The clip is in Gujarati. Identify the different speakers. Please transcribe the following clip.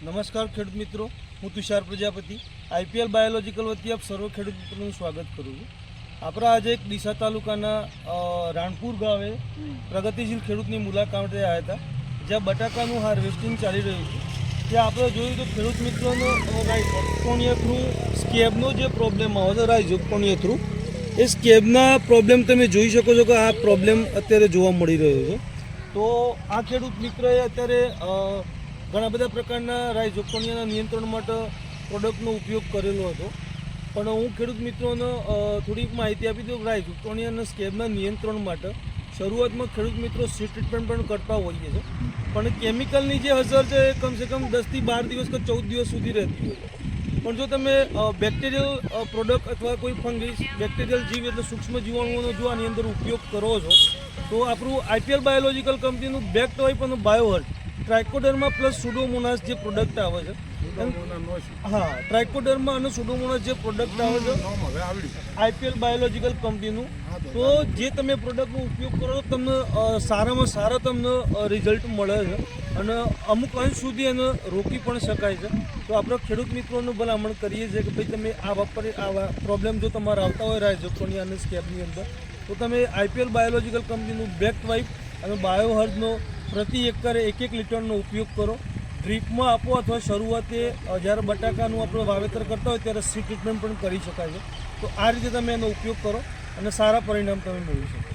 Speaker 1: નમસ્કાર ખેડૂત મિત્રો, હું તુષાર પ્રજાપતિ આઈપીએલ બાયોલોજીકલ વતી આપ સર્વ ખેડૂત મિત્રોનું સ્વાગત કરું છું. આપણે આજે એક ડીસા તાલુકાના રાણપુર ગામે પ્રગતિશીલ ખેડૂતની મુલાકાતે આવ્યા હતા, જ્યાં બટાકાનું હાર્વેસ્ટિંગ ચાલી રહ્યું છે. ત્યાં આપણે જોયું તો ખેડૂત મિત્રોનો રાઇઝોપટોનિયા થ્રુ સ્કેબનો જે પ્રોબ્લેમ આવે છે, રાઇઝોપટોનિયા થ્રુ એ સ્કેબના પ્રોબ્લેમ તમે જોઈ શકો છો કે આ પ્રોબ્લેમ અત્યારે જોવા મળી રહ્યો છે. તો આ ખેડૂત મિત્રએ અત્યારે ઘણા બધા પ્રકારના રાઇઝોપટોનિયાના નિયંત્રણ માટે પ્રોડક્ટનો ઉપયોગ કરેલો હતો, પણ હું ખેડૂત મિત્રોને થોડીક માહિતી આપી દઉં. રાઇઝોપટોનિયા સ્કેબના નિયંત્રણ માટે શરૂઆતમાં ખેડૂત મિત્રો સીડ ટ્રીટમેન્ટ પણ કરતા હોઈએ છે, પણ કેમિકલની જે અસર છે એ કમસે કમ 10 થી 12 દિવસ કે 14 દિવસ સુધી રહેતી હોય છે. પણ જો તમે બેક્ટેરિયલ પ્રોડક્ટ અથવા કોઈ ફંગસ બેક્ટેરિયલ જીવ એટલે સૂક્ષ્મ જીવાણુઓનો જો આની અંદર ઉપયોગ કરો છો, તો આપણું આઈપીએલ બાયોલોજીકલ કંપનીનું બેક ટાઇપ અને બાયોહર્ટ ટ્રાઇકોડર્મા પ્લસ સુડોમોનાસ જે પ્રોડક્ટ આવે છે, હા ટ્રાઇકોડર્મા અને સુડોમોનાસ જે પ્રોડક્ટ આવે છે આઈપીએલ બાયોલોજીકલ કંપનીનું, તો જે તમે પ્રોડક્ટનો ઉપયોગ કરો તો તમને સારામાં સારા તમને રિઝલ્ટ મળે છે અને અમુક અંશ સુધી એને રોકી પણ શકાય છે. તો આપણે ખેડૂત મિત્રોનું ભલામણ કરીએ છીએ કે ભાઈ તમે આવા પ્રોબ્લેમ જો તમારા આવતા હોય રાઇઝોપટોનિયા અને સ્કેબની અંદર, તો તમે આઈપીએલ બાયોલોજીકલ કંપનીનું બેક વાઇપ અને બાયોહર્ટનો પ્રતિ એકરે 1 લીટરનો ઉપયોગ કરો. ડ્રીપમાં આપો અથવા શરૂઆતે જ્યારે બટાકાનું આપણે વાવેતર કરતા હોય ત્યારે સીડ ટ્રીટમેન્ટ પણ કરી શકાય છે. તો આ રીતે તમે એનો ઉપયોગ કરો અને સારા પરિણામ તમે મેળવી શકો.